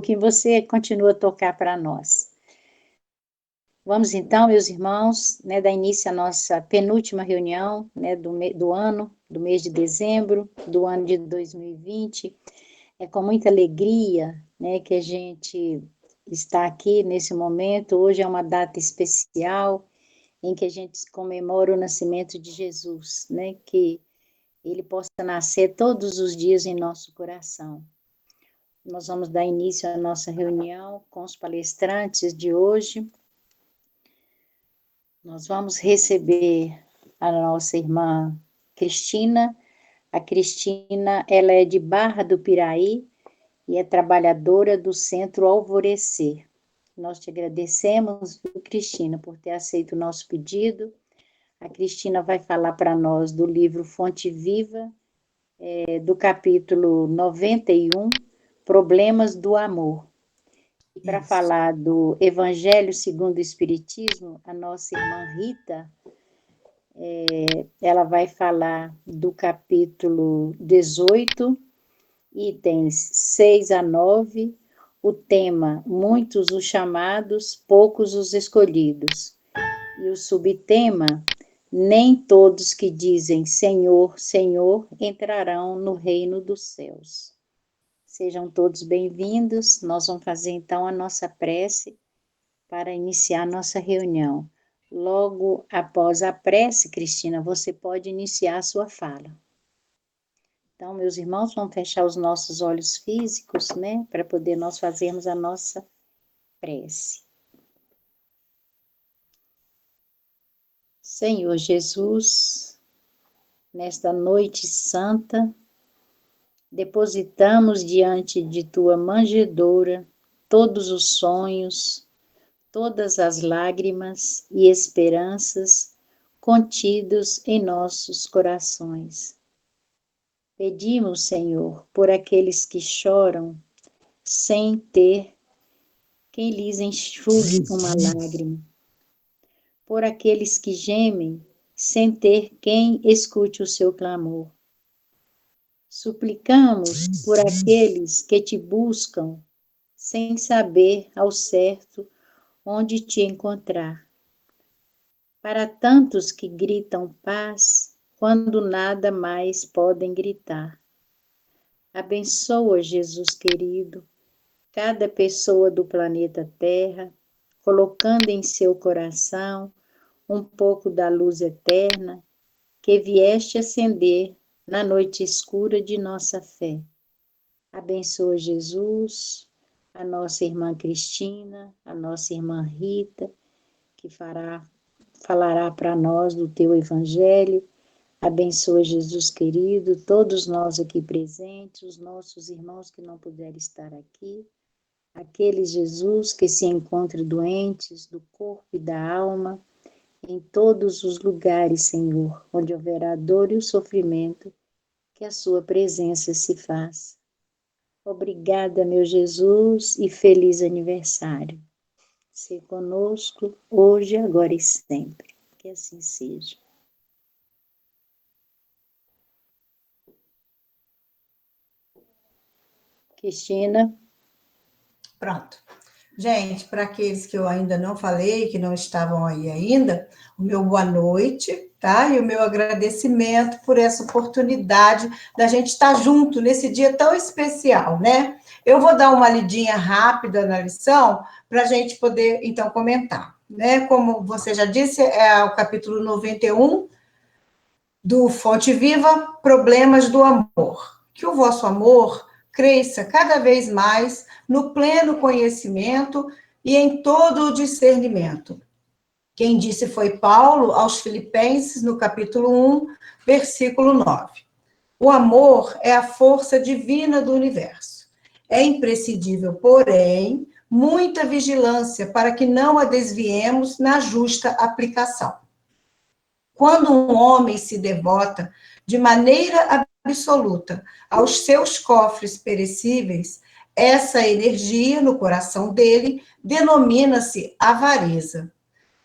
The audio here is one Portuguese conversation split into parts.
que você continua a tocar para nós. Vamos então, meus irmãos, dar início à nossa penúltima reunião do ano, do mês de dezembro, do ano de 2020. É com muita alegria que a gente está aqui nesse momento. Hoje é uma data especial em que a gente comemora o nascimento de Jesus, que ele possa nascer todos os dias em nosso coração. Nós vamos dar início à nossa reunião com os palestrantes de hoje. Nós vamos receber a nossa irmã Cristina. A Cristina, ela é de Barra do Piraí e é trabalhadora do Centro Alvorecer. Nós te agradecemos, Cristina, por ter aceito o nosso pedido. A Cristina vai falar para nós do livro Fonte Viva, do capítulo 91, Problemas do Amor. E para falar do Evangelho segundo o Espiritismo, a nossa irmã Rita, ela vai falar do capítulo 18, itens 6 a 9, o tema Muitos os chamados, poucos os escolhidos. E o subtema, nem todos que dizem Senhor, Senhor, entrarão no reino dos céus. Sejam todos bem-vindos. Nós vamos fazer então a nossa prece para iniciar a nossa reunião. Logo após a prece, Cristina, você pode iniciar a sua fala. Então, meus irmãos, vamos fechar os nossos olhos físicos, para poder nós fazermos a nossa prece. Senhor Jesus, nesta noite santa, depositamos diante de tua manjedoura todos os sonhos, todas as lágrimas e esperanças contidos em nossos corações. Pedimos, Senhor, por aqueles que choram sem ter quem lhes enxugue uma lágrima, por aqueles que gemem sem ter quem escute o seu clamor. Suplicamos por aqueles que te buscam sem saber ao certo onde te encontrar. Para tantos que gritam paz quando nada mais podem gritar. Abençoa, Jesus querido, cada pessoa do planeta Terra, colocando em seu coração um pouco da luz eterna que vieste acender na noite escura de nossa fé. Abençoa, Jesus, a nossa irmã Cristina, a nossa irmã Rita, que falará para nós do teu evangelho. Abençoa, Jesus querido, todos nós aqui presentes, os nossos irmãos que não puderam estar aqui, aqueles, Jesus, que se encontram doentes do corpo e da alma, em todos os lugares, Senhor, onde houver a dor e o sofrimento, que a sua presença se faça. Obrigada, meu Jesus, e feliz aniversário. Se conosco, hoje, agora e sempre. Que assim seja. Cristina. Pronto. Gente, para aqueles que eu ainda não falei, que não estavam aí ainda, o meu boa noite, tá? E o meu agradecimento por essa oportunidade da gente estar junto nesse dia tão especial, né? Eu vou dar uma lidinha rápida na lição para a gente poder, então, comentar, né? Como você já disse, é o capítulo 91 do Fonte Viva, Problemas do Amor. Que o vosso amor cresça cada vez mais no pleno conhecimento e em todo o discernimento. Quem disse foi Paulo aos Filipenses, no capítulo 1, versículo 9. O amor é a força divina do universo. É imprescindível, porém, muita vigilância para que não a desviemos na justa aplicação. Quando um homem se devota de maneira absoluta aos seus cofres perecíveis, essa energia no coração dele denomina-se avareza.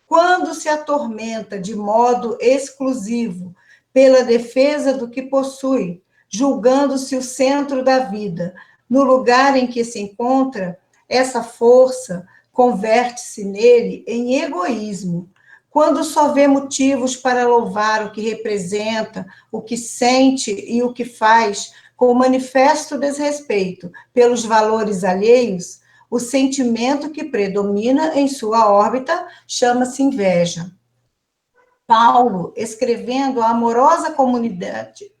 Quando se atormenta de modo exclusivo pela defesa do que possui, julgando-se o centro da vida, no lugar em que se encontra, essa força converte-se nele em egoísmo. Quando só vê motivos para louvar o que representa, o que sente e o que faz, com manifesto desrespeito pelos valores alheios, o sentimento que predomina em sua órbita chama-se inveja. Paulo, escrevendo à amorosa comunidade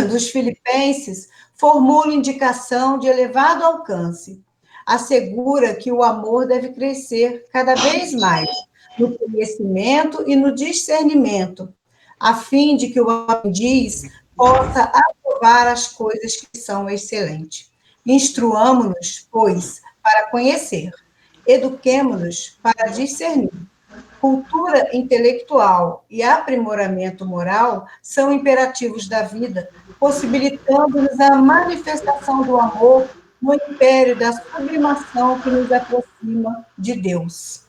dos filipenses, formula indicação de elevado alcance. Assegura que o amor deve crescer cada vez mais no conhecimento e no discernimento, a fim de que o aprendiz possa aprovar as coisas que são excelentes. Instruamo-nos, pois, para conhecer, eduquemo-nos para discernir. Cultura intelectual e aprimoramento moral são imperativos da vida, possibilitando-nos a manifestação do amor no império da sublimação que nos aproxima de Deus.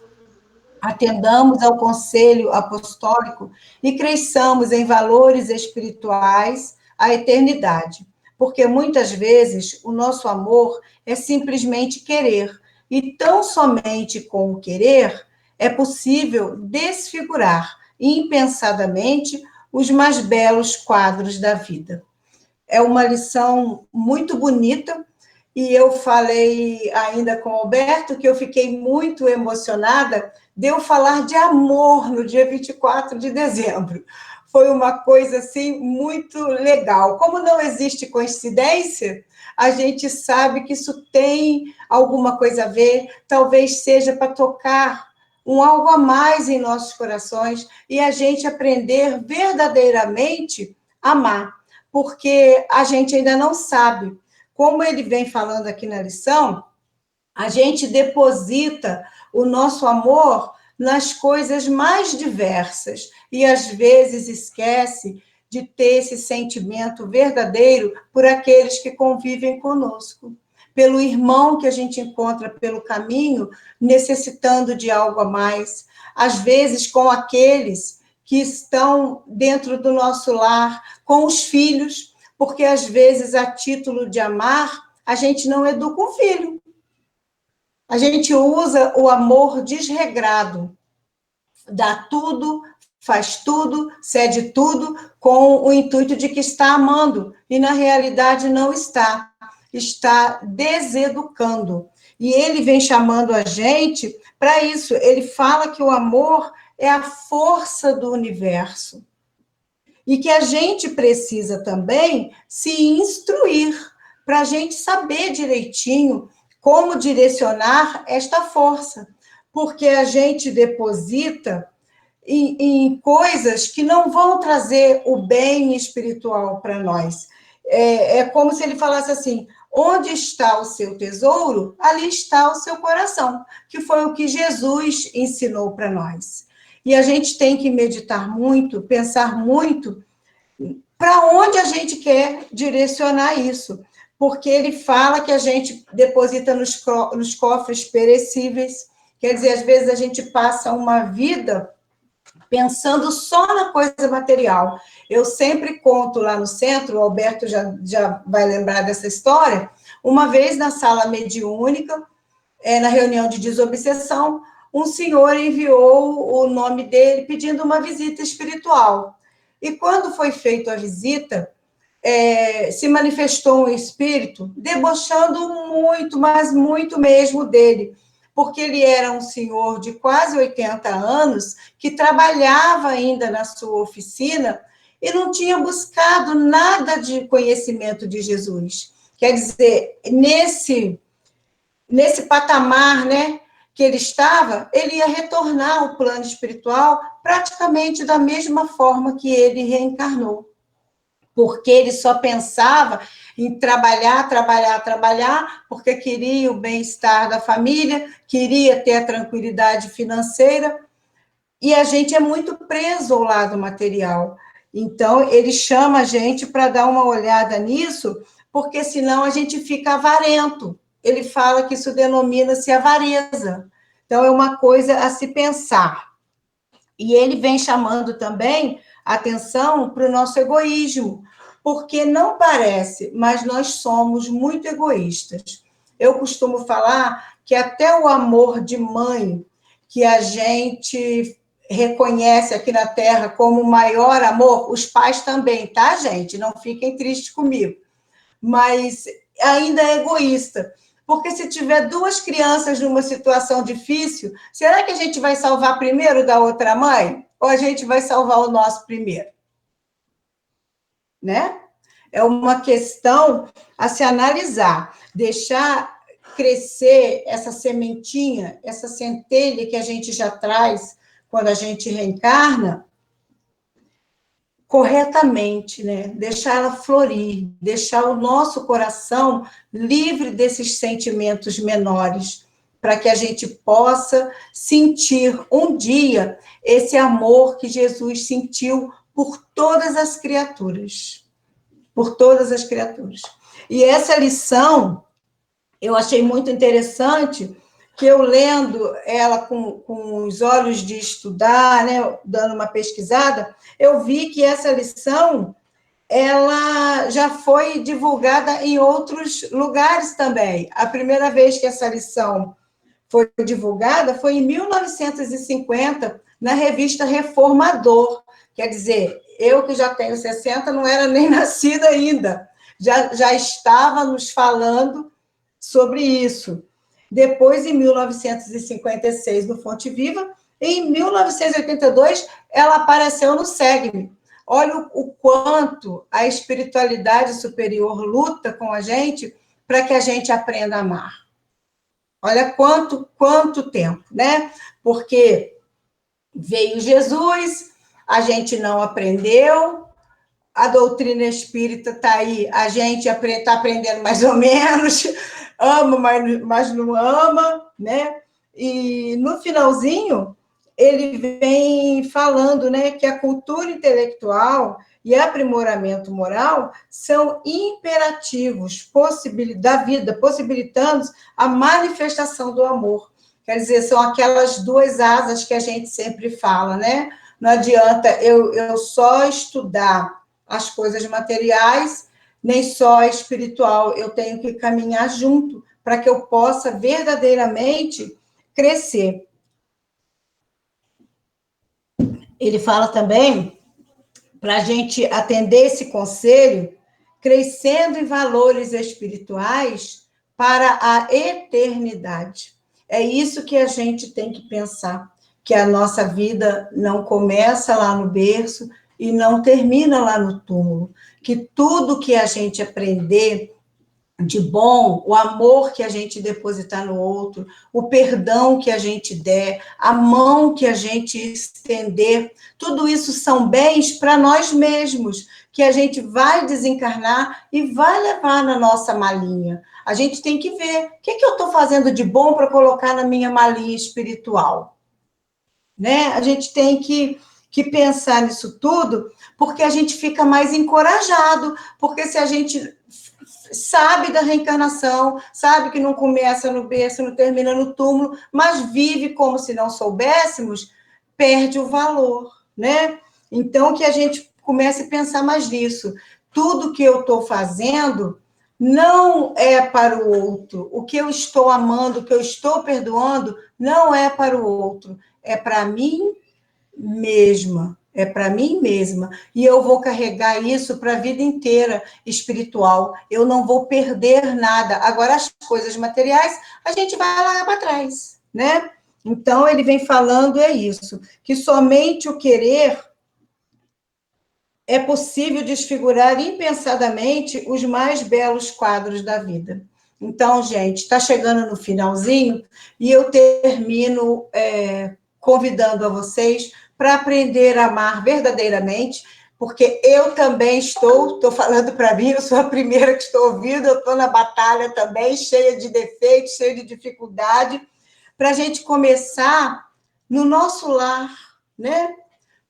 Atendamos ao conselho apostólico e cresçamos em valores espirituais à eternidade, porque muitas vezes o nosso amor é simplesmente querer, e tão somente com o querer é possível desfigurar impensadamente os mais belos quadros da vida. É uma lição muito bonita, e eu falei ainda com o Alberto que eu fiquei muito emocionada de eu falar de amor no dia 24 de dezembro. Foi uma coisa, assim, muito legal. Como não existe coincidência, a gente sabe que isso tem alguma coisa a ver, talvez seja para tocar algo a mais em nossos corações e a gente aprender verdadeiramente a amar, porque a gente ainda não sabe. Como ele vem falando aqui na lição, a gente deposita o nosso amor nas coisas mais diversas e às vezes esquece de ter esse sentimento verdadeiro por aqueles que convivem conosco, pelo irmão que a gente encontra pelo caminho, necessitando de algo a mais, às vezes com aqueles que estão dentro do nosso lar, com os filhos, porque às vezes, a título de amar, a gente não educa um filho. A gente usa o amor desregrado, dá tudo, faz tudo, cede tudo, com o intuito de que está amando, e na realidade não está deseducando. E ele vem chamando a gente para isso. Ele fala que o amor é a força do universo. E que a gente precisa também se instruir para a gente saber direitinho como direcionar esta força, porque a gente deposita em coisas que não vão trazer o bem espiritual para nós. É como se ele falasse assim: onde está o seu tesouro, ali está o seu coração, que foi o que Jesus ensinou para nós. E a gente tem que meditar muito, pensar muito para onde a gente quer direcionar isso, porque ele fala que a gente deposita nos cofres perecíveis, quer dizer, às vezes a gente passa uma vida pensando só na coisa material. Eu sempre conto lá no centro, o Alberto já vai lembrar dessa história, uma vez na sala mediúnica, na reunião de desobsessão, um senhor enviou o nome dele pedindo uma visita espiritual. E quando foi feita a visita, se manifestou um espírito debochando muito, mas muito mesmo dele, porque ele era um senhor de quase 80 anos, que trabalhava ainda na sua oficina e não tinha buscado nada de conhecimento de Jesus. Quer dizer, nesse patamar, né, que ele estava, ele ia retornar ao plano espiritual praticamente da mesma forma que ele reencarnou, porque ele só pensava em trabalhar, porque queria o bem-estar da família, queria ter a tranquilidade financeira, e a gente é muito preso ao lado material. Então, ele chama a gente para dar uma olhada nisso, porque senão a gente fica avarento. Ele fala que isso denomina-se avareza. Então, é uma coisa a se pensar. E ele vem chamando também atenção para o nosso egoísmo, Porque não parece, mas nós somos muito egoístas. Eu costumo falar que até o amor de mãe, que a gente reconhece aqui na Terra como o maior amor, os pais também, tá, gente? Não fiquem tristes comigo. Mas ainda é egoísta. Porque se tiver duas crianças numa situação difícil, será que a gente vai salvar primeiro da outra mãe? Ou a gente vai salvar o nosso primeiro? Né? É uma questão a se analisar, deixar crescer essa sementinha, essa centelha que a gente já traz quando a gente reencarna, corretamente, né? Deixar ela florir, deixar o nosso coração livre desses sentimentos menores, para que a gente possa sentir um dia esse amor que Jesus sentiu por todas as criaturas. Por todas as criaturas. E essa lição eu achei muito interessante, que eu lendo ela com os olhos de estudar, né, dando uma pesquisada, eu vi que essa lição ela já foi divulgada em outros lugares também. A primeira vez que essa lição foi divulgada foi em 1950, na revista Reformador. Quer dizer, eu que já tenho 60, não era nem nascida ainda, já estava nos falando sobre isso. Depois, em 1956, no Fonte Viva, e em 1982, ela apareceu no SEGME. Olha o quanto a espiritualidade superior luta com a gente para que a gente aprenda a amar. Olha quanto tempo, né? Porque veio Jesus, a gente não aprendeu, a doutrina espírita está aí, a gente está aprendendo mais ou menos, ama, mas não ama, né? E no finalzinho, ele vem falando, né, que a cultura intelectual e aprimoramento moral são imperativos da vida, possibilitando a manifestação do amor. Quer dizer, são aquelas duas asas que a gente sempre fala, né? Não adianta eu só estudar as coisas materiais, nem só espiritual, eu tenho que caminhar junto para que eu possa verdadeiramente crescer. Ele fala também para a gente atender esse conselho, crescendo em valores espirituais para a eternidade. É isso que a gente tem que pensar, que a nossa vida não começa lá no berço e não termina lá no túmulo, que tudo que a gente aprender de bom, o amor que a gente depositar no outro, o perdão que a gente der, a mão que a gente estender, tudo isso são bens para nós mesmos, que a gente vai desencarnar e vai levar na nossa malinha. A gente tem que ver o que eu estou fazendo de bom para colocar na minha malinha espiritual. Né? A gente tem que pensar nisso tudo, porque a gente fica mais encorajado, porque se a gente sabe da reencarnação, sabe que não começa no berço, não termina no túmulo, mas vive como se não soubéssemos, perde o valor, né? Então, que a gente comece a pensar mais nisso. Tudo que eu estou fazendo não é para o outro. O que eu estou amando, o que eu estou perdoando, não é para o outro. É para mim mesma. É para mim mesma. E eu vou carregar isso para a vida inteira espiritual. Eu não vou perder nada. Agora, as coisas materiais, a gente vai largar para trás, né? Então, ele vem falando é isso, que somente o querer é possível desfigurar impensadamente os mais belos quadros da vida. Então, gente, está chegando no finalzinho e eu termino convidando a vocês para aprender a amar verdadeiramente, porque eu também estou falando para mim, eu sou a primeira que estou ouvindo, eu estou na batalha também, cheia de defeitos, cheia de dificuldade, para a gente começar no nosso lar, né?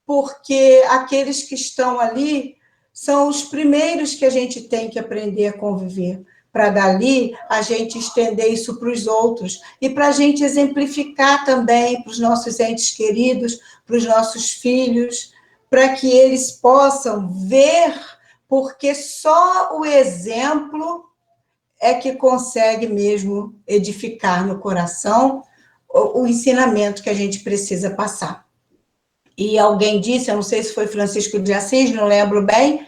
Porque aqueles que estão ali são os primeiros que a gente tem que aprender a conviver, para dali a gente estender isso para os outros, e para a gente exemplificar também para os nossos entes queridos, para os nossos filhos, para que eles possam ver porque só o exemplo é que consegue mesmo edificar no coração o ensinamento que a gente precisa passar. E alguém disse, eu não sei se foi Francisco de Assis, não lembro bem,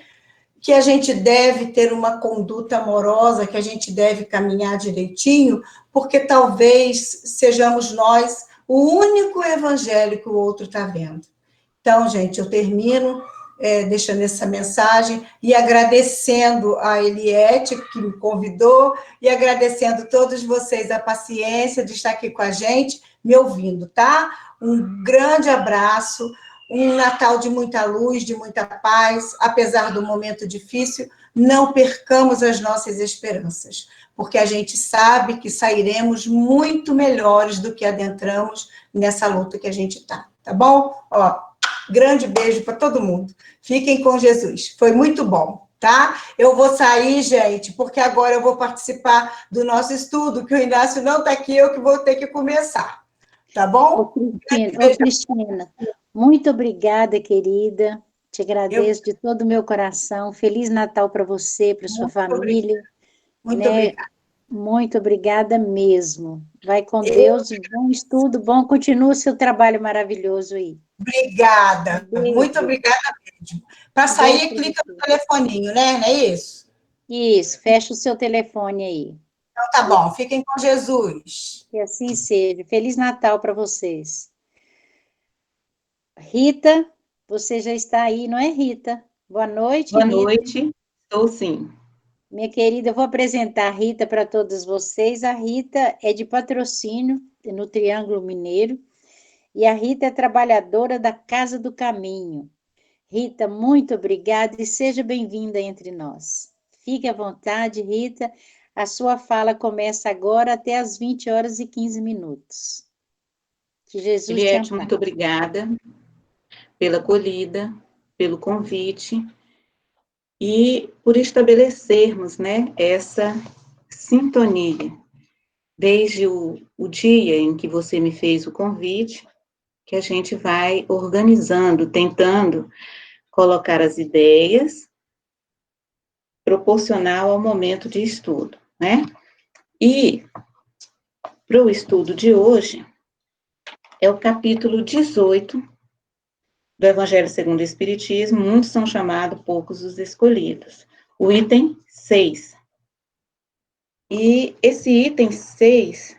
que a gente deve ter uma conduta amorosa, que a gente deve caminhar direitinho, porque talvez sejamos nós o único evangelho que o outro está vendo. Então, gente, eu termino deixando essa mensagem e agradecendo a Eliette, que me convidou, e agradecendo a todos vocês a paciência de estar aqui com a gente, me ouvindo, tá? Um grande abraço, um Natal de muita luz, de muita paz, apesar do momento difícil, não percamos as nossas esperanças, porque a gente sabe que sairemos muito melhores do que adentramos nessa luta que a gente está, tá bom? Ó, grande beijo para todo mundo. Fiquem com Jesus. Foi muito bom, tá? Eu vou sair, gente, porque agora eu vou participar do nosso estudo, que o Inácio não está aqui, eu que vou ter que começar. Tá bom? Cristina, muito obrigada, querida. Te agradeço de todo o meu coração. Feliz Natal para você, para sua família. Muito obrigada. Muito obrigada mesmo. Vai com Deus, bom estudo, bom. Continua o seu trabalho maravilhoso aí. Obrigada. Muito obrigada mesmo. Para sair, clica no telefoninho, né? Não é isso? Isso, fecha o seu telefone aí. Então tá bom, fiquem com Jesus. Que assim seja. Feliz Natal para vocês. Rita, você já está aí, não é, Rita? Boa noite, Boa Rita. noite, estou sim. Minha querida, eu vou apresentar a Rita para todos vocês. A Rita é de Patrocínio, no Triângulo Mineiro, e a Rita é trabalhadora da Casa do Caminho. Rita, muito obrigada e seja bem-vinda entre nós. Fique à vontade, Rita. A sua fala começa agora até às 20h15. Que Jesus te Eliette, ampare. muito obrigada pela acolhida, pelo convite e por estabelecermos, né, essa sintonia. Desde o dia em que você me fez o convite, que a gente vai organizando, tentando colocar as ideias proporcional ao momento de estudo, né? E para o estudo de hoje, é o capítulo 18 do Evangelho segundo o Espiritismo, muitos são chamados, poucos os escolhidos. O item 6. E esse item 6,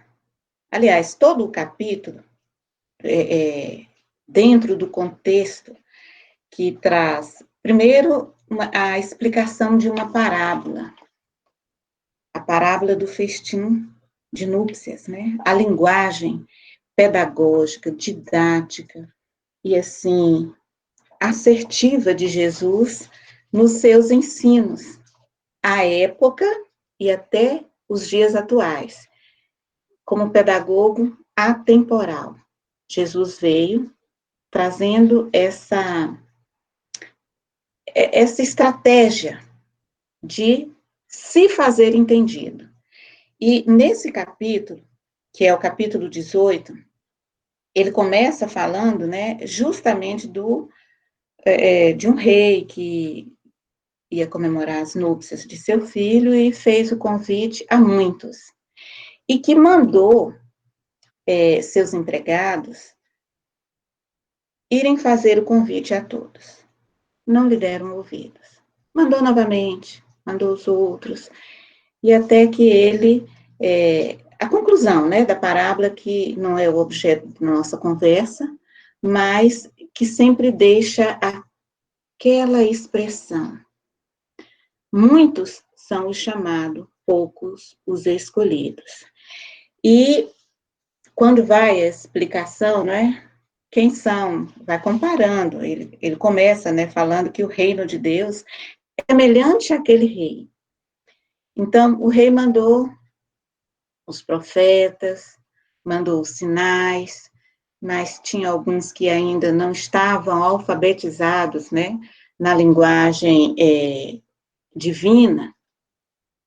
aliás, todo o capítulo, dentro do contexto que traz, primeiro, a explicação de uma parábola, a parábola do festim de núpcias, né? A linguagem pedagógica, didática, e assim, assertiva de Jesus nos seus ensinos, à época e até os dias atuais. Como pedagogo atemporal, Jesus veio trazendo essa estratégia de se fazer entendido. E nesse capítulo, que é o capítulo 18, ele começa falando, né, justamente de um rei que ia comemorar as núpcias de seu filho e fez o convite a muitos. E que mandou seus empregados irem fazer o convite a todos. Não lhe deram ouvidos. Mandou novamente, mandou os outros, e até que ele, a conclusão, né, da parábola, que não é o objeto da nossa conversa, mas que sempre deixa aquela expressão. Muitos são os chamados, poucos os escolhidos. E quando vai a explicação, né, quem são? Vai comparando. Ele começa, né, falando que o reino de Deus é semelhante àquele rei. Então, o rei mandou os profetas, mandou os sinais, mas tinha alguns que ainda não estavam alfabetizados, né, na linguagem divina.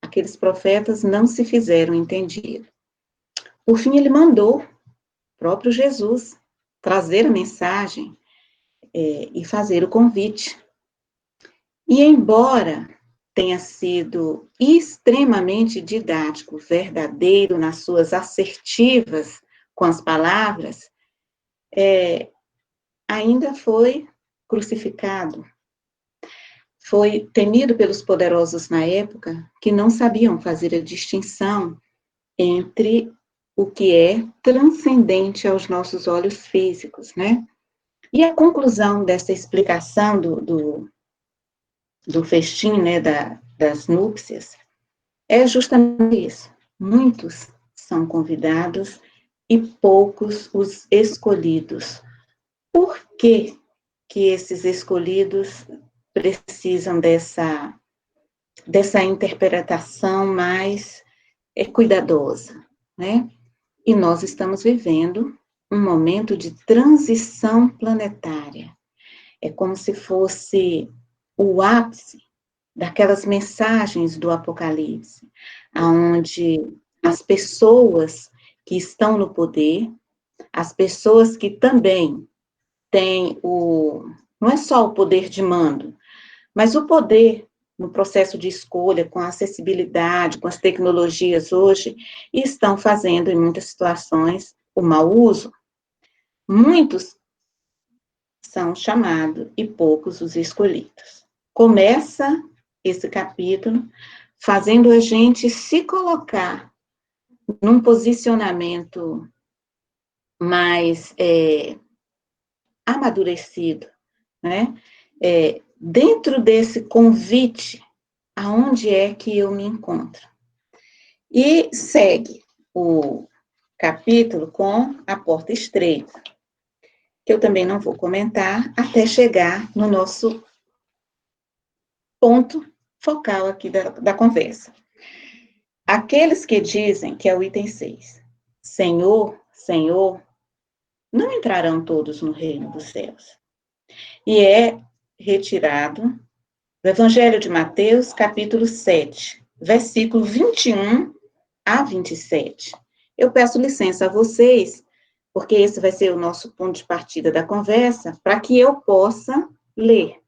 Aqueles profetas não se fizeram entendidos. Por fim, ele mandou o próprio Jesus trazer a mensagem e fazer o convite. E embora tenha sido extremamente didático, verdadeiro nas suas assertivas com as palavras, ainda foi crucificado. Foi temido pelos poderosos na época, que não sabiam fazer a distinção entre o que é transcendente aos nossos olhos físicos, né? E a conclusão dessa explicação do festim, né, das núpcias, é justamente isso. Muitos são convidados e poucos os escolhidos. Por que que esses escolhidos precisam dessa interpretação mais cuidadosa, né? E nós estamos vivendo um momento de transição planetária. É como se fosse o ápice daquelas mensagens do Apocalipse, onde as pessoas que estão no poder, as pessoas que também têm não é só o poder de mando, mas o poder no processo de escolha, com a acessibilidade, com as tecnologias hoje, estão fazendo, em muitas situações, o mau uso. Muitos são chamados e poucos os escolhidos. Começa esse capítulo fazendo a gente se colocar num posicionamento mais amadurecido, né? Dentro desse convite, aonde é que eu me encontro? E segue o capítulo com a porta estreita, que eu também não vou comentar, até chegar no nosso ponto focal aqui da conversa. Aqueles que dizem, que é o item 6, Senhor, Senhor, não entrarão todos no reino dos céus. E é retirado do Evangelho de Mateus, capítulo 7, versículo 21 a 27. Eu peço licença a vocês, porque esse vai ser o nosso ponto de partida da conversa, para que eu possa ler.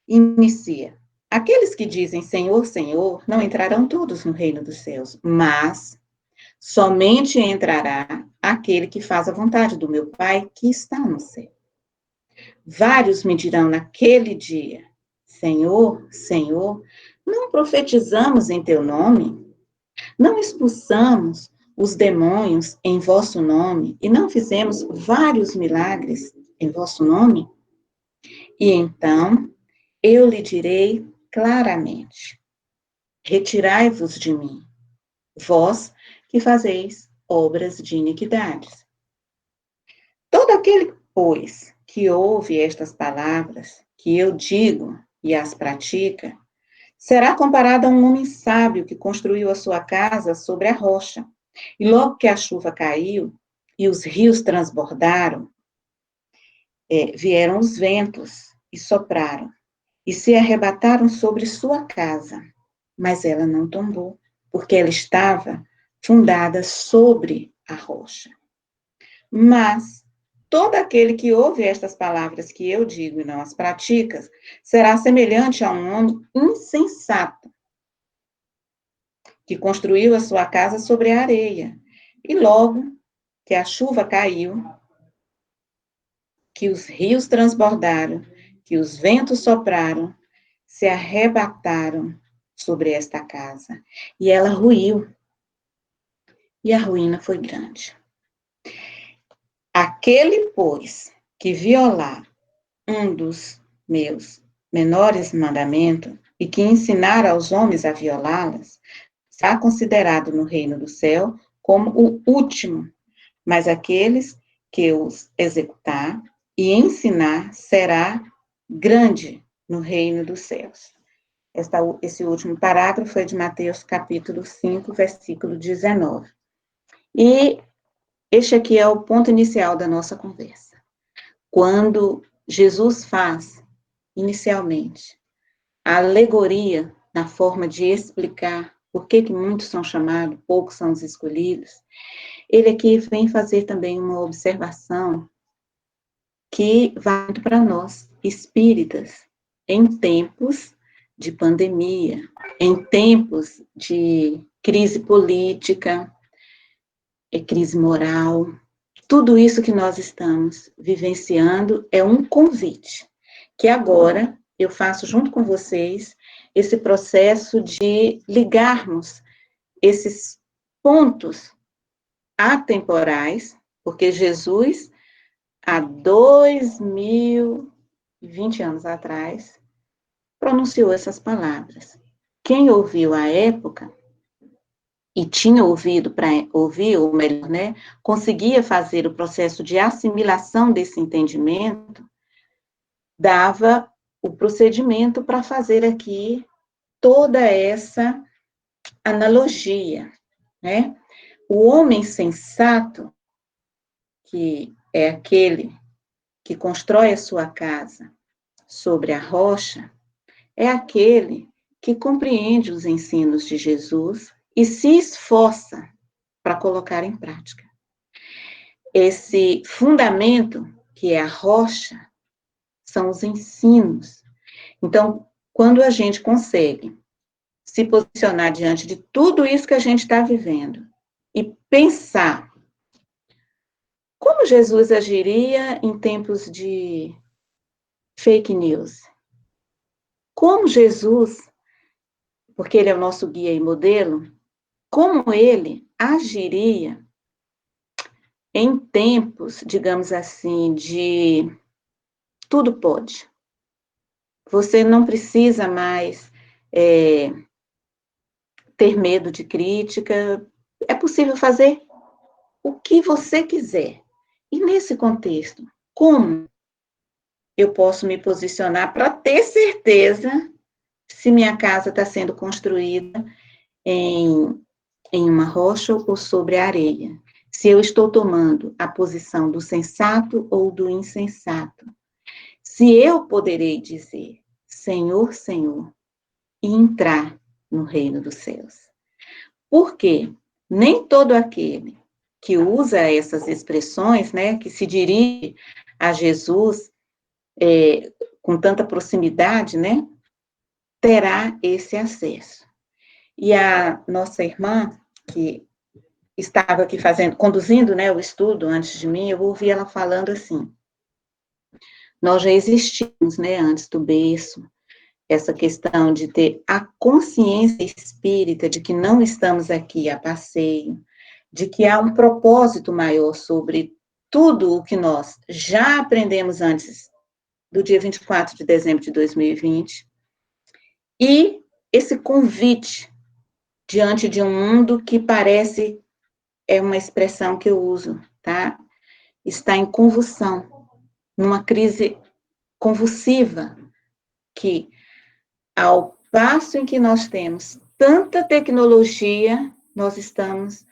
Inicia. Aqueles que dizem Senhor, Senhor, não entrarão todos no reino dos céus, mas somente entrará aquele que faz a vontade do meu Pai que está no céu. Vários me dirão naquele dia, Senhor, Senhor, não profetizamos em teu nome? Não expulsamos os demônios em vosso nome e não fizemos vários milagres em vosso nome? E então eu lhe direi claramente: retirai-vos de mim, vós que fazeis obras de iniquidades. Todo aquele, pois, que ouve estas palavras que eu digo e as pratica, será comparado a um homem sábio que construiu a sua casa sobre a rocha. E logo que a chuva caiu e os rios transbordaram, vieram os ventos e sopraram, e se arrebataram sobre sua casa. Mas ela não tombou, porque ela estava fundada sobre a rocha. Mas todo aquele que ouve estas palavras que eu digo e não as pratica, será semelhante a um homem insensato, que construiu a sua casa sobre a areia. E logo que a chuva caiu, que os rios transbordaram, que os ventos sopraram, se arrebataram sobre esta casa, e ela ruiu, e a ruína foi grande. Aquele, pois, que violar um dos meus menores mandamentos e que ensinar aos homens a violá-las, será considerado no reino do céu como o último, mas aqueles que os executar e ensinar será grande no reino dos céus. Esse último parágrafo foi de Mateus capítulo 5, versículo 19. E este aqui é o ponto inicial da nossa conversa. Quando Jesus faz, inicialmente, a alegoria na forma de explicar por que muitos são chamados, poucos são os escolhidos, ele aqui vem fazer também uma observação que vai para nós, espíritas, em tempos de pandemia, em tempos de crise política, crise moral. Tudo isso que nós estamos vivenciando é um convite, que agora eu faço junto com vocês esse processo de ligarmos esses pontos atemporais, porque Jesus, há 2020 anos atrás, pronunciou essas palavras. Quem ouviu à época, e tinha ouvido para ouvir, ou melhor, né, conseguia fazer o processo de assimilação desse entendimento, dava o procedimento para fazer aqui toda essa analogia, né? O homem sensato, que é aquele que constrói a sua casa sobre a rocha, é aquele que compreende os ensinos de Jesus e se esforça para colocar em prática. Esse fundamento, que é a rocha, são os ensinos. Então, quando a gente consegue se posicionar diante de tudo isso que a gente está vivendo e pensar como Jesus agiria em tempos de fake news, como Jesus, porque ele é o nosso guia e modelo, como ele agiria em tempos, digamos assim, de tudo pode. Você não precisa mais ter medo de crítica, é possível fazer o que você quiser. E nesse contexto, como eu posso me posicionar para ter certeza se minha casa está sendo construída em uma rocha ou sobre a areia? Se eu estou tomando a posição do sensato ou do insensato? Se eu poderei dizer, Senhor, Senhor, e entrar no reino dos céus. Porque nem todo aquele que usa essas expressões, né, que se dirige a Jesus com tanta proximidade, né, terá esse acesso. E a nossa irmã, que estava aqui conduzindo, né, o estudo antes de mim, eu ouvi ela falando assim: nós já existimos, né, antes do berço, essa questão de ter a consciência espírita de que não estamos aqui a passeio, de que há um propósito maior sobre tudo o que nós já aprendemos antes do dia 24 de dezembro de 2020, e esse convite diante de um mundo que parece, é uma expressão que eu uso, tá? Está em convulsão, numa crise convulsiva, que ao passo em que nós temos tanta tecnologia, nós estamos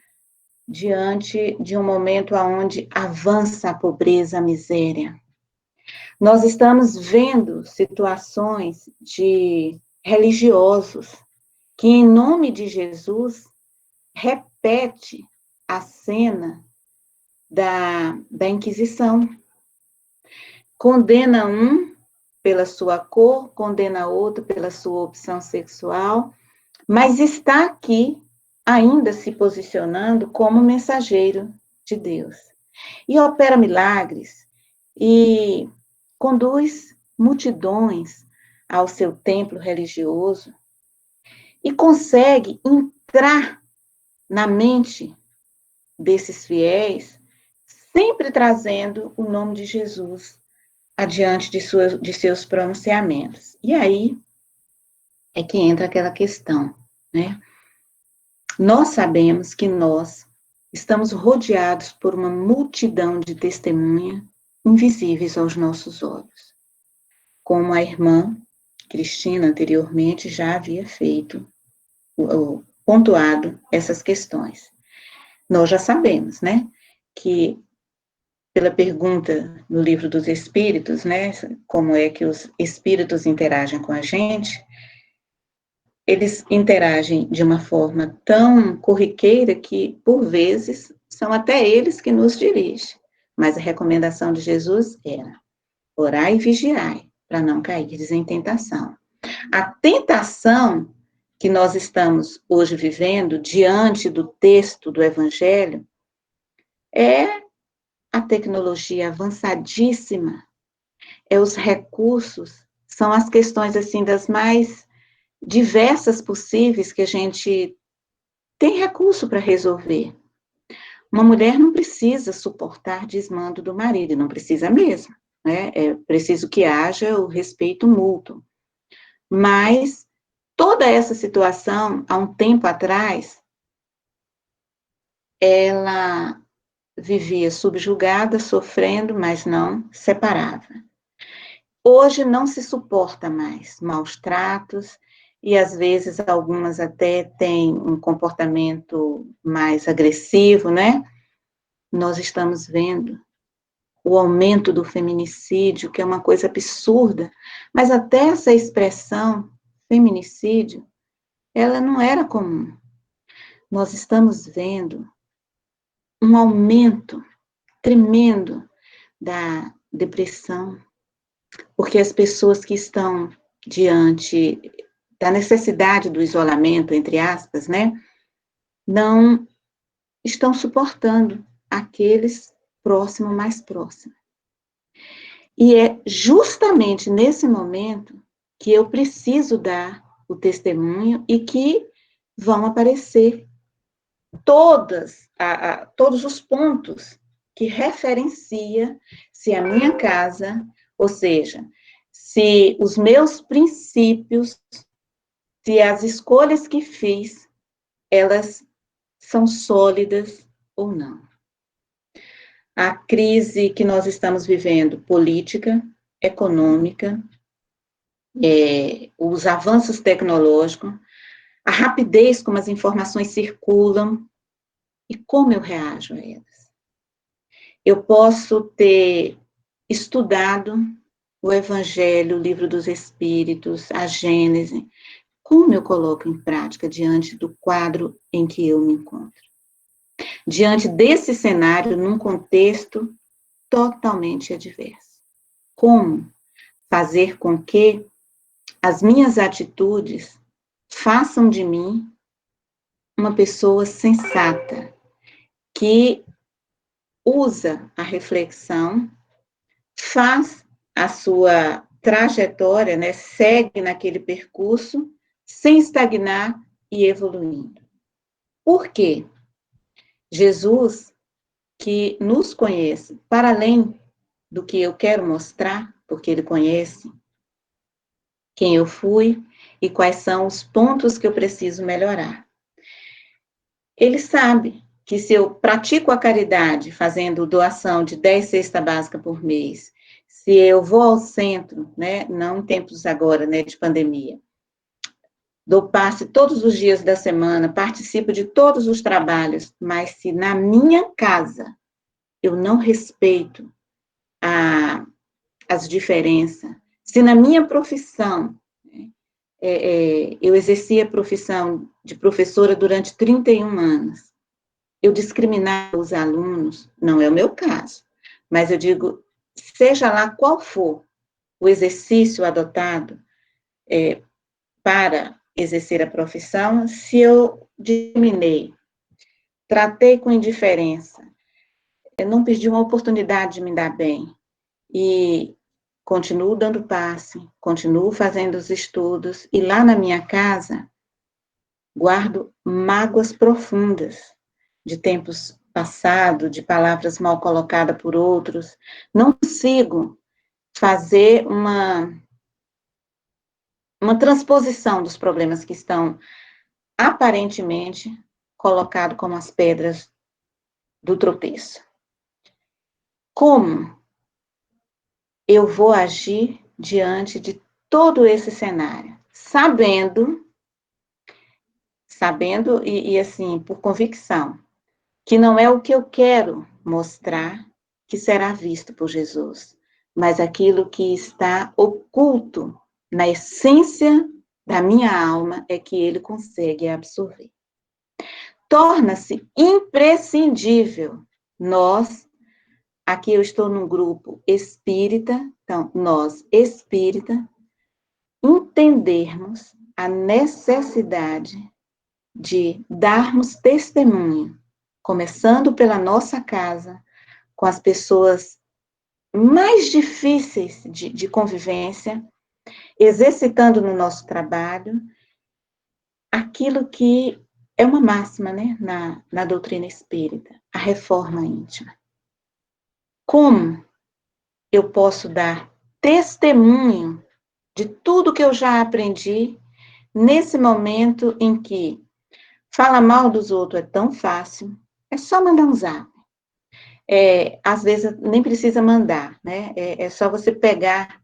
diante de um momento onde avança a pobreza, a miséria. Nós estamos vendo situações de religiosos que, em nome de Jesus, repete a cena da Inquisição. Condena um pela sua cor, condena outro pela sua opção sexual, mas está aqui ainda se posicionando como mensageiro de Deus. E opera milagres, e conduz multidões ao seu templo religioso, e consegue entrar na mente desses fiéis, sempre trazendo o nome de Jesus adiante de seus pronunciamentos. E aí é que entra aquela questão, né? Nós sabemos que nós estamos rodeados por uma multidão de testemunhas invisíveis aos nossos olhos, como a irmã Cristina anteriormente já havia feito, pontuado essas questões. Nós já sabemos, né, que pela pergunta no livro dos Espíritos, né, como é que os espíritos interagem com a gente, eles interagem de uma forma tão corriqueira que, por vezes, são até eles que nos dirigem. Mas a recomendação de Jesus era: orai e vigiai, para não cair em tentação. A tentação que nós estamos hoje vivendo, diante do texto do Evangelho, é a tecnologia avançadíssima, é os recursos, são as questões, assim, das mais diversas possíveis que a gente tem recurso para resolver. Uma mulher não precisa suportar desmando do marido, não precisa mesmo, né? É preciso que haja o respeito mútuo. Mas toda essa situação, há um tempo atrás, ela vivia subjugada, sofrendo, mas não separava. Hoje não se suporta mais maus tratos, e às vezes algumas até têm um comportamento mais agressivo, né? Nós estamos vendo o aumento do feminicídio, que é uma coisa absurda, mas até essa expressão, feminicídio, ela não era comum. Nós estamos vendo um aumento tremendo da depressão, porque as pessoas que estão diante da necessidade do isolamento, entre aspas, né, não estão suportando aqueles próximo, mais próximo. E é justamente nesse momento que eu preciso dar o testemunho e que vão aparecer todos os pontos que referencia se a minha casa, ou seja, se os meus princípios, se as escolhas que fiz, elas são sólidas ou não. A crise que nós estamos vivendo, política, econômica, os avanços tecnológicos, a rapidez como as informações circulam e como eu reajo a elas. Eu posso ter estudado o Evangelho, o Livro dos Espíritos, a Gênese, como eu coloco em prática diante do quadro em que eu me encontro? Diante desse cenário, num contexto totalmente adverso. Como fazer com que as minhas atitudes façam de mim uma pessoa sensata, que usa a reflexão, faz a sua trajetória, né, segue naquele percurso, sem estagnar e evoluindo. Por quê? Jesus, que nos conhece, para além do que eu quero mostrar, porque ele conhece quem eu fui e quais são os pontos que eu preciso melhorar. Ele sabe que se eu pratico a caridade, fazendo doação de 10 cestas básicas por mês, se eu vou ao centro, né, não em tempos agora, né, de pandemia, dou passe todos os dias da semana, participo de todos os trabalhos, mas se na minha casa eu não respeito as diferenças, se na minha profissão, eu exerci a profissão de professora durante 31 anos, eu discriminar os alunos, não é o meu caso, mas eu digo, seja lá qual for o exercício adotado para exercer a profissão, se eu discriminei, tratei com indiferença, eu não perdi uma oportunidade de me dar bem, e continuo dando passe, continuo fazendo os estudos, e lá na minha casa, guardo mágoas profundas de tempos passados, de palavras mal colocadas por outros, não consigo fazer uma transposição dos problemas que estão aparentemente colocados como as pedras do tropeço. Como eu vou agir diante de todo esse cenário? Sabendo e assim, por convicção, que não é o que eu quero mostrar que será visto por Jesus, mas aquilo que está oculto na essência da minha alma é que ele consegue absorver. Torna-se imprescindível nós aqui eu estou num grupo espírita, então, nós, espírita, entendermos a necessidade de darmos testemunho, começando pela nossa casa, com as pessoas mais difíceis de convivência, exercitando no nosso trabalho aquilo que é uma máxima, né, na doutrina espírita, a reforma íntima. Como eu posso dar testemunho de tudo que eu já aprendi nesse momento em que falar mal dos outros é tão fácil, é só mandar um zap. Às vezes nem precisa mandar, né? É só você pegar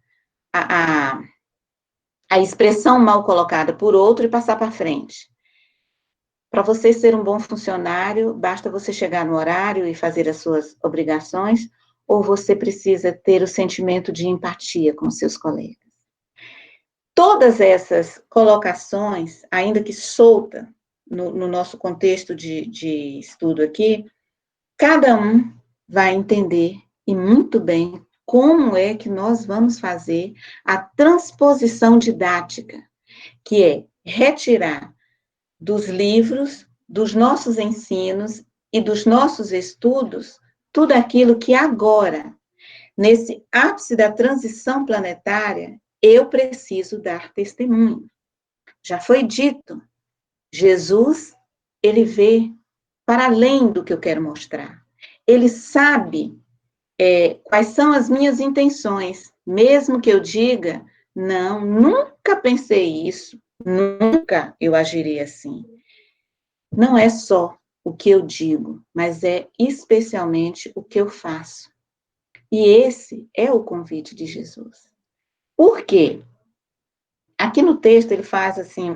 a expressão mal colocada por outro e passar para frente. Para você ser um bom funcionário, basta você chegar no horário e fazer as suas obrigações, ou você precisa ter o sentimento de empatia com seus colegas. Todas essas colocações, ainda que solta, no nosso contexto de estudo aqui, cada um vai entender, e muito bem, como é que nós vamos fazer a transposição didática, que é retirar dos livros, dos nossos ensinos e dos nossos estudos, tudo aquilo que agora, nesse ápice da transição planetária, eu preciso dar testemunho. Já foi dito, Jesus, ele vê para além do que eu quero mostrar. Ele sabe quais são as minhas intenções, mesmo que eu diga, não, nunca pensei isso, nunca eu agiria assim. Não é só o que eu digo, mas é especialmente o que eu faço. E esse é o convite de Jesus. Por quê? Aqui no texto ele faz assim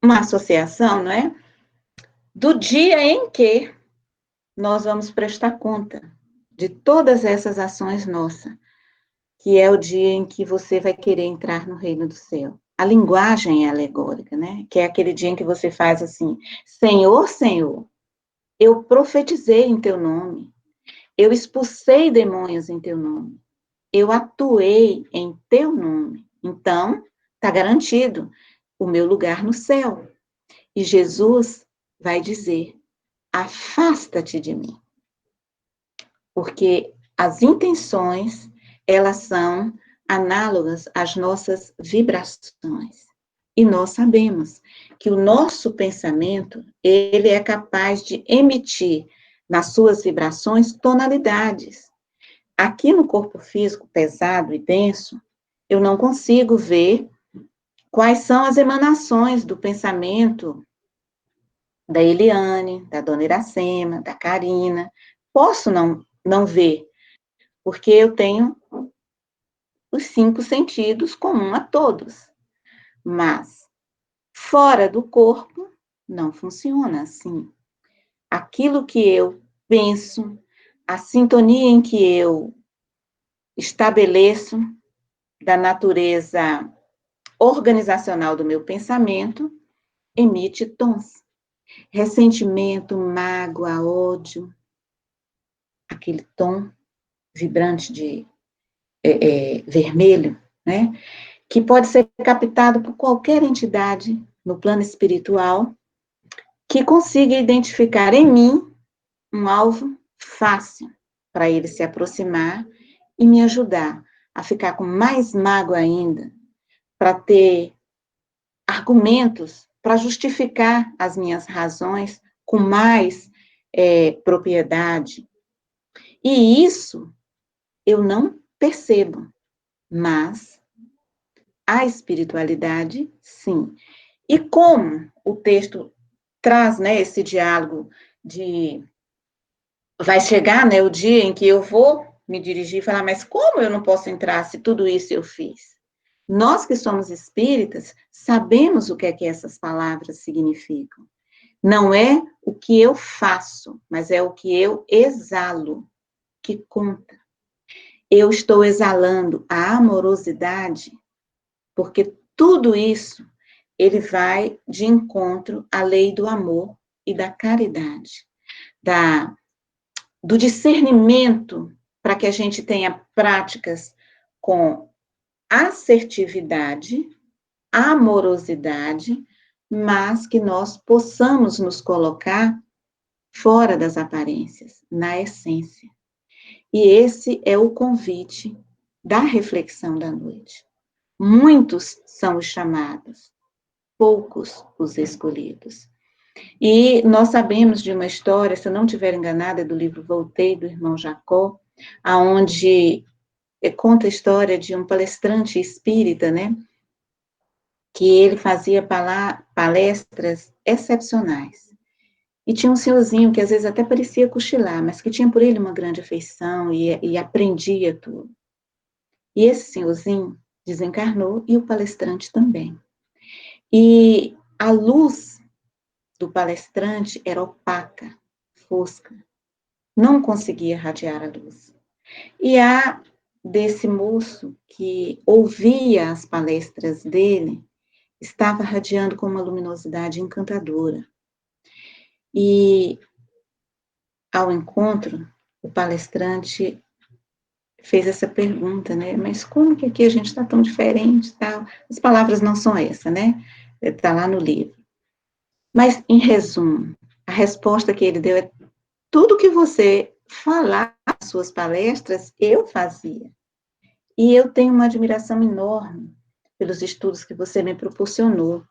uma associação, não é? Do dia em que nós vamos prestar conta de todas essas ações nossas, que é o dia em que você vai querer entrar no reino do céu. A linguagem é alegórica, né? Que é aquele dia em que você faz assim, Senhor, Senhor, eu profetizei em teu nome, eu expulsei demônios em teu nome, eu atuei em teu nome. Então, está garantido o meu lugar no céu. E Jesus vai dizer, afasta-te de mim. Porque as intenções, elas são análogas às nossas vibrações. E nós sabemos que o nosso pensamento, ele é capaz de emitir nas suas vibrações tonalidades. Aqui no corpo físico pesado e denso, eu não consigo ver quais são as emanações do pensamento da Eliane, da Dona Iracema, da Karina. Posso não ver, porque eu tenho os 5 sentidos comum a todos. Mas, fora do corpo, não funciona assim. Aquilo que eu penso, a sintonia em que eu estabeleço da natureza organizacional do meu pensamento, emite tons. Ressentimento, mágoa, ódio, aquele tom vibrante de vermelho, né? Que pode ser captado por qualquer entidade no plano espiritual que consiga identificar em mim um alvo fácil para ele se aproximar e me ajudar a ficar com mais mágoa ainda, para ter argumentos para justificar as minhas razões com mais propriedade. E isso eu não percebo, mas a espiritualidade, sim. E como o texto traz, né, esse diálogo de... Vai chegar, né, o dia em que eu vou me dirigir e falar, mas como eu não posso entrar se tudo isso eu fiz? Nós que somos espíritas, sabemos o que é que essas palavras significam. Não é o que eu faço, mas é o que eu exalo, que conta. Eu estou exalando a amorosidade, porque tudo isso, ele vai de encontro à lei do amor e da caridade, da do discernimento, para que a gente tenha práticas com assertividade, amorosidade, mas que nós possamos nos colocar fora das aparências, na essência. E esse é o convite da reflexão da noite. Muitos são os chamados, poucos os escolhidos. E nós sabemos de uma história, se eu não estiver enganada, é do livro Voltei, do irmão Jacó, aonde conta a história de um palestrante espírita, né, que ele fazia palestras excepcionais. E tinha um senhorzinho que às vezes até parecia cochilar, mas que tinha por ele uma grande afeição e aprendia tudo. E esse senhorzinho desencarnou e o palestrante também. E a luz do palestrante era opaca, fosca, não conseguia radiar a luz. E a desse moço que ouvia as palestras dele, estava radiando com uma luminosidade encantadora. E, ao encontro, o palestrante fez essa pergunta, né? Mas como que aqui a gente está tão diferente, tal? As palavras não são essas, né? Está lá no livro. Mas, em resumo, a resposta que ele deu é: tudo que você falar nas suas palestras, eu fazia. E eu tenho uma admiração enorme pelos estudos que você me proporcionou.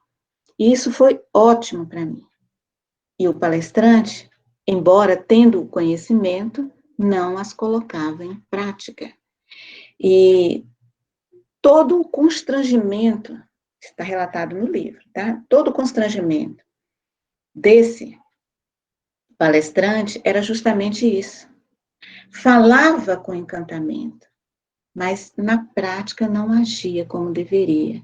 E isso foi ótimo para mim. E o palestrante, embora tendo o conhecimento, não as colocava em prática. E todo o constrangimento, está relatado no livro, tá? Todo o constrangimento desse palestrante era justamente isso. Falava com encantamento, mas na prática não agia como deveria.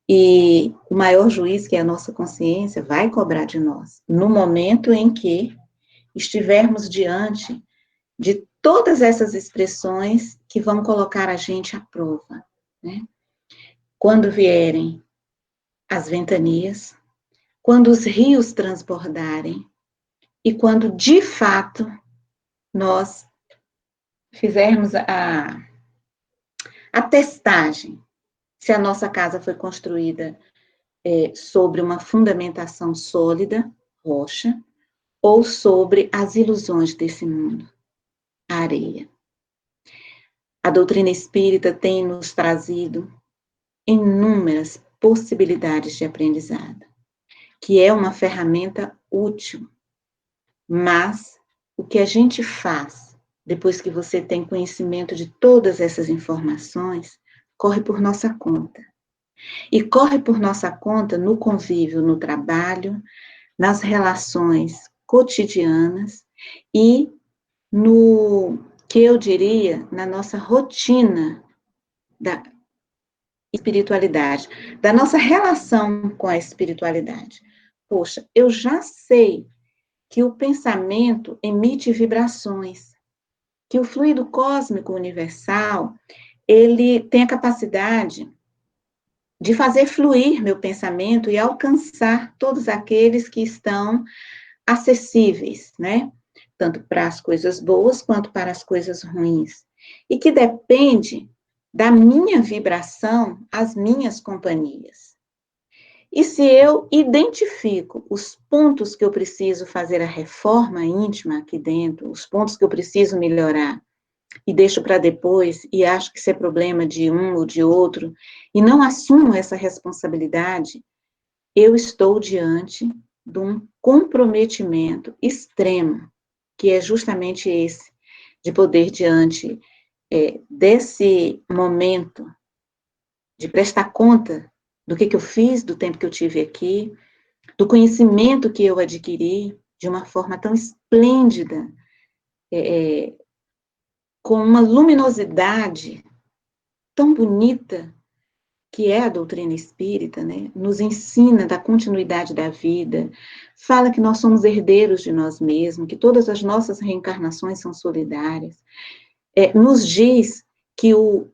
E o maior juiz, que é a nossa consciência, vai cobrar de nós, no momento em que estivermos diante de todas essas expressões que vão colocar a gente à prova, né? Quando vierem as ventanias, quando os rios transbordarem, e quando, de fato, nós fizermos a testagem, se a nossa casa foi construída sobre uma fundamentação sólida, rocha, ou sobre as ilusões desse mundo, a areia. A doutrina espírita tem nos trazido inúmeras possibilidades de aprendizado, que é uma ferramenta útil, mas o que a gente faz depois que você tem conhecimento de todas essas informações, corre por nossa conta. E corre por nossa conta no convívio, no trabalho, nas relações cotidianas e no que eu diria, na nossa rotina da espiritualidade, da nossa relação com a espiritualidade. Poxa, eu já sei que o pensamento emite vibrações, que o fluido cósmico universal, ele tem a capacidade de fazer fluir meu pensamento e alcançar todos aqueles que estão acessíveis, né? Tanto para as coisas boas quanto para as coisas ruins. E que depende da minha vibração, as minhas companhias. E se eu identifico os pontos que eu preciso fazer a reforma íntima aqui dentro, os pontos que eu preciso melhorar, e deixo para depois, e acho que isso é problema de um ou de outro, e não assumo essa responsabilidade, eu estou diante de um comprometimento extremo, que é justamente esse, de poder diante desse momento, de prestar conta do que eu fiz, do tempo que eu tive aqui, do conhecimento que eu adquiri de uma forma tão esplêndida, com uma luminosidade tão bonita, que é a doutrina espírita, né? Nos ensina da continuidade da vida, fala que nós somos herdeiros de nós mesmos, que todas as nossas reencarnações são solidárias, nos diz que o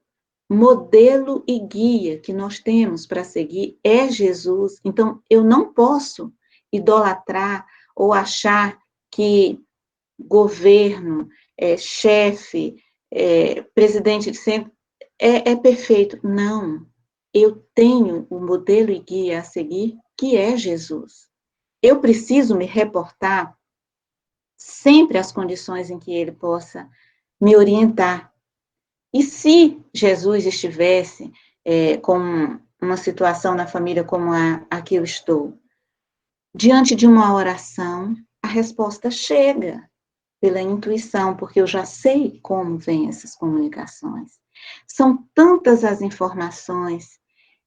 modelo e guia que nós temos para seguir é Jesus. Então, eu não posso idolatrar ou achar que governo, chefe, presidente de centro, é perfeito. Não. Eu tenho um modelo e guia a seguir, que é Jesus. Eu preciso me reportar sempre às condições em que ele possa me orientar. E se Jesus estivesse com uma situação na família como a que eu estou, diante de uma oração, a resposta chega pela intuição, porque eu já sei como vêm essas comunicações. São tantas as informações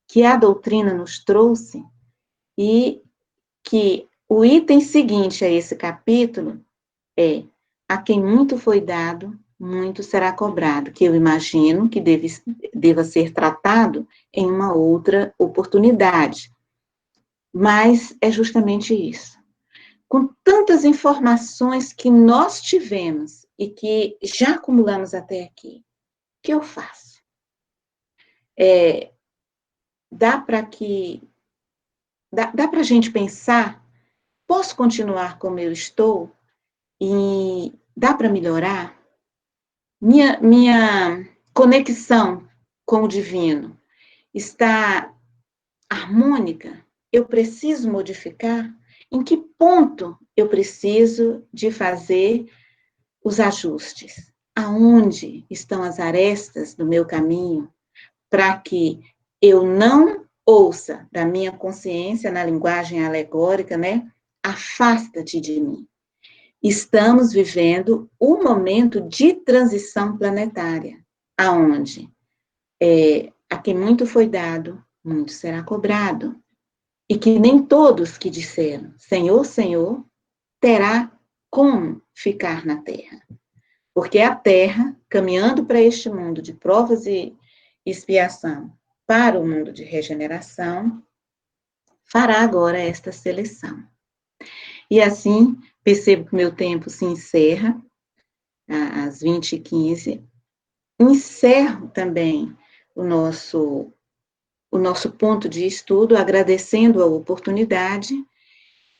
que a doutrina nos trouxe e que o item seguinte a esse capítulo é: a quem muito foi dado, muito será cobrado, que eu imagino que deva ser tratado em uma outra oportunidade. Mas é justamente isso. Com tantas informações que nós tivemos e que já acumulamos até aqui, o que eu faço? Dá para a gente pensar, posso continuar como eu estou? E dá para melhorar? Minha conexão com o divino está harmônica? Eu preciso modificar? Em que ponto eu preciso de fazer os ajustes? Aonde estão as arestas do meu caminho para que eu não ouça da minha consciência, na linguagem alegórica, né? Afasta-te de mim. Estamos vivendo um momento de transição planetária, aonde a quem muito foi dado, muito será cobrado. E que nem todos que disseram Senhor, Senhor, terá como ficar na terra. Porque a terra, caminhando para este mundo de provas e expiação, para o mundo de regeneração, fará agora esta seleção. E assim, percebo que meu tempo se encerra, às 20h15. Encerro também o nosso ponto de estudo, agradecendo a oportunidade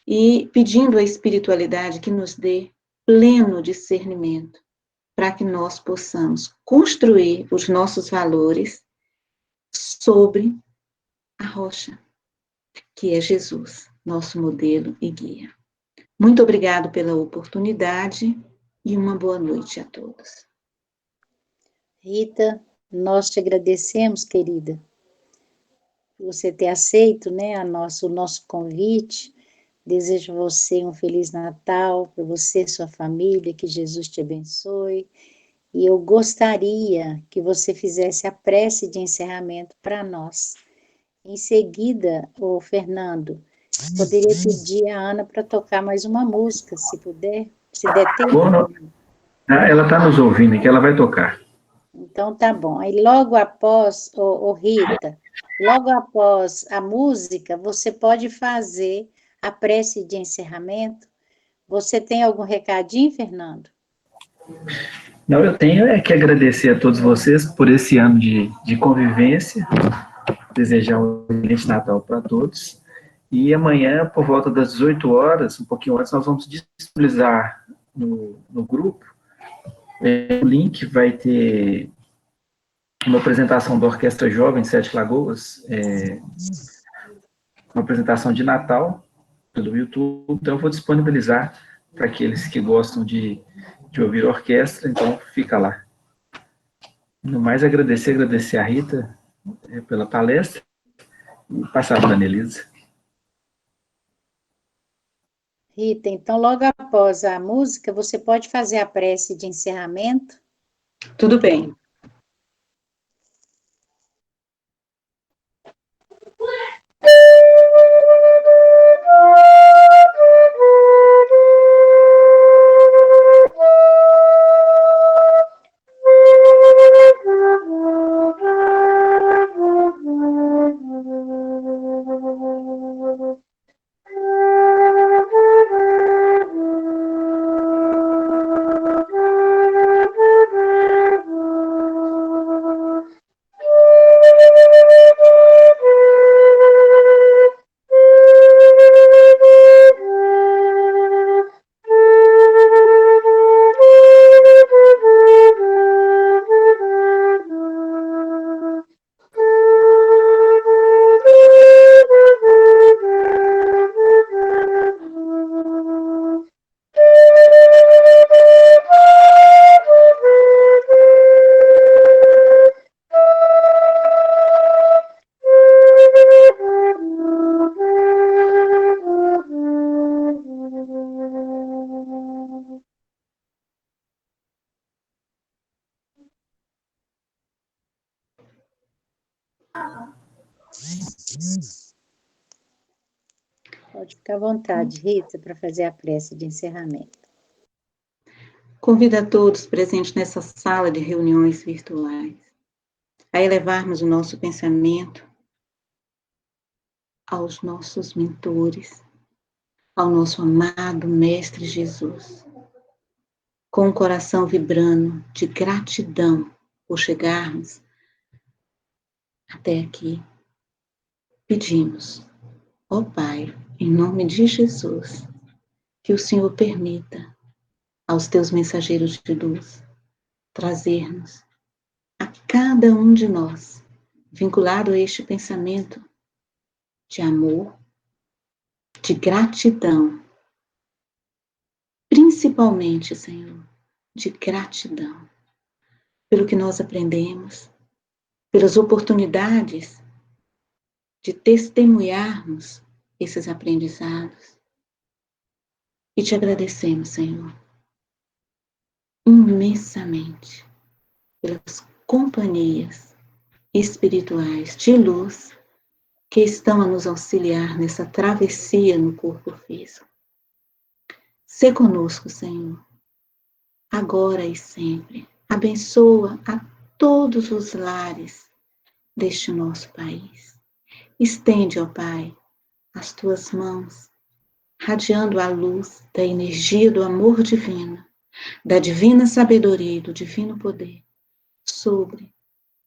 e pedindo à espiritualidade que nos dê pleno discernimento, para que nós possamos construir os nossos valores sobre a rocha, que é Jesus, nosso modelo e guia. Muito obrigado pela oportunidade e uma boa noite a todos. Rita, nós te agradecemos, querida, por você ter aceito, né, o nosso convite. Desejo a você um Feliz Natal, para você e sua família, que Jesus te abençoe. E eu gostaria que você fizesse a prece de encerramento para nós. Em seguida, o Fernando, poderia pedir a Ana para tocar mais uma música, se puder, se der tempo. Ela está nos ouvindo aqui, ela vai tocar. Então tá bom. Aí logo após, Rita, logo após a música, você pode fazer a prece de encerramento. Você tem algum recadinho, Fernando? Não, eu tenho que agradecer a todos vocês por esse ano de convivência, desejar um excelente Natal para todos. E amanhã, por volta das 18 horas, um pouquinho antes, nós vamos disponibilizar no grupo. O link vai ter uma apresentação da Orquestra Jovem de Sete Lagoas, uma apresentação de Natal pelo YouTube. Então, eu vou disponibilizar para aqueles que gostam de ouvir orquestra, então fica lá. No mais, agradecer a Rita pela palestra e passar para a Anelisa. Rita, então logo após a música, você pode fazer a prece de encerramento? Tudo bem. Pode ficar à vontade, Rita, para fazer a prece de encerramento. Convido a todos presentes nessa sala de reuniões virtuais a elevarmos o nosso pensamento aos nossos mentores, ao nosso amado Mestre Jesus, com o coração vibrando de gratidão por chegarmos até aqui. Pedimos, ó Pai, em nome de Jesus, que o Senhor permita aos teus mensageiros de luz trazer-nos a cada um de nós, vinculado a este pensamento de amor, de gratidão, principalmente, Senhor, de gratidão pelo que nós aprendemos, pelas oportunidades de testemunharmos esses aprendizados. E te agradecemos, Senhor, imensamente pelas companhias espirituais de luz que estão a nos auxiliar nessa travessia no corpo físico. Sê conosco, Senhor, agora e sempre. Abençoa a todos os lares deste nosso país. Estende, ó Pai, as tuas mãos, radiando a luz da energia do amor divino, da divina sabedoria e do divino poder sobre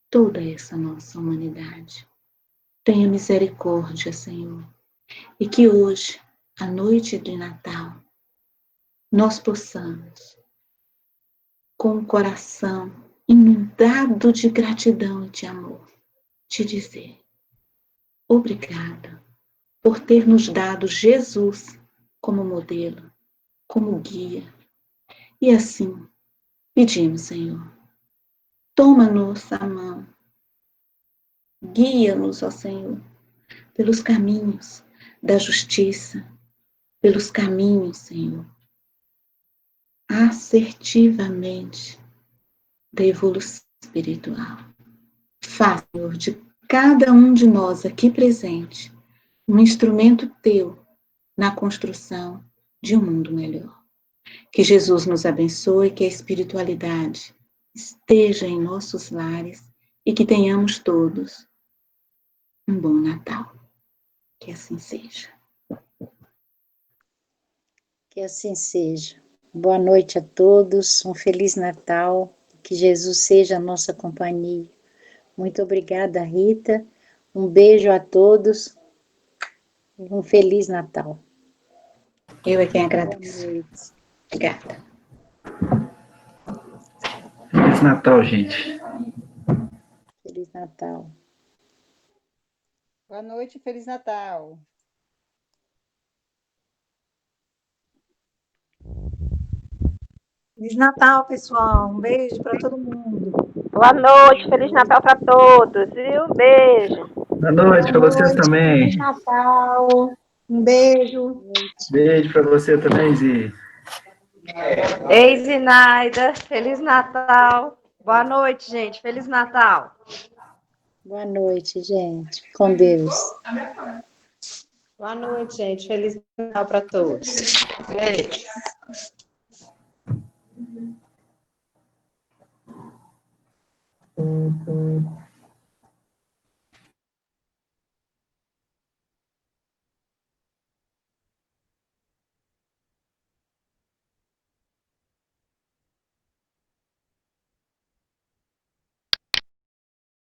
toda essa nossa humanidade. Tenha misericórdia, Senhor, e que hoje, à noite de Natal, nós possamos, com o coração inundado de gratidão e de amor, te dizer obrigada por ter nos dado Jesus como modelo, como guia. E assim, pedimos, Senhor, toma-nos a mão, guia-nos, ó Senhor, pelos caminhos da justiça, pelos caminhos, Senhor, assertivamente da evolução espiritual. Faça, Senhor, de cada um de nós aqui presente um instrumento teu na construção de um mundo melhor. Que Jesus nos abençoe, que a espiritualidade esteja em nossos lares e que tenhamos todos um bom Natal. Que assim seja. Que assim seja. Boa noite a todos, um Feliz Natal, que Jesus seja a nossa companhia. Muito obrigada, Rita. Um beijo a todos e um Feliz Natal. Eu é quem Boa agradeço. noite. Obrigada. Feliz Natal, gente. Feliz Natal. Boa noite, Feliz Natal. Feliz Natal, pessoal. Um beijo para todo mundo. Boa noite, Feliz Natal para todos. E um beijo. Boa noite para vocês também. Feliz Natal. Um beijo. Beijo para você também, Zi. Ei, Zinaida, Feliz Natal. Boa noite, gente. Feliz Natal. Boa noite, gente. Com Deus. Boa noite, gente. Feliz Natal para todos. Beijo.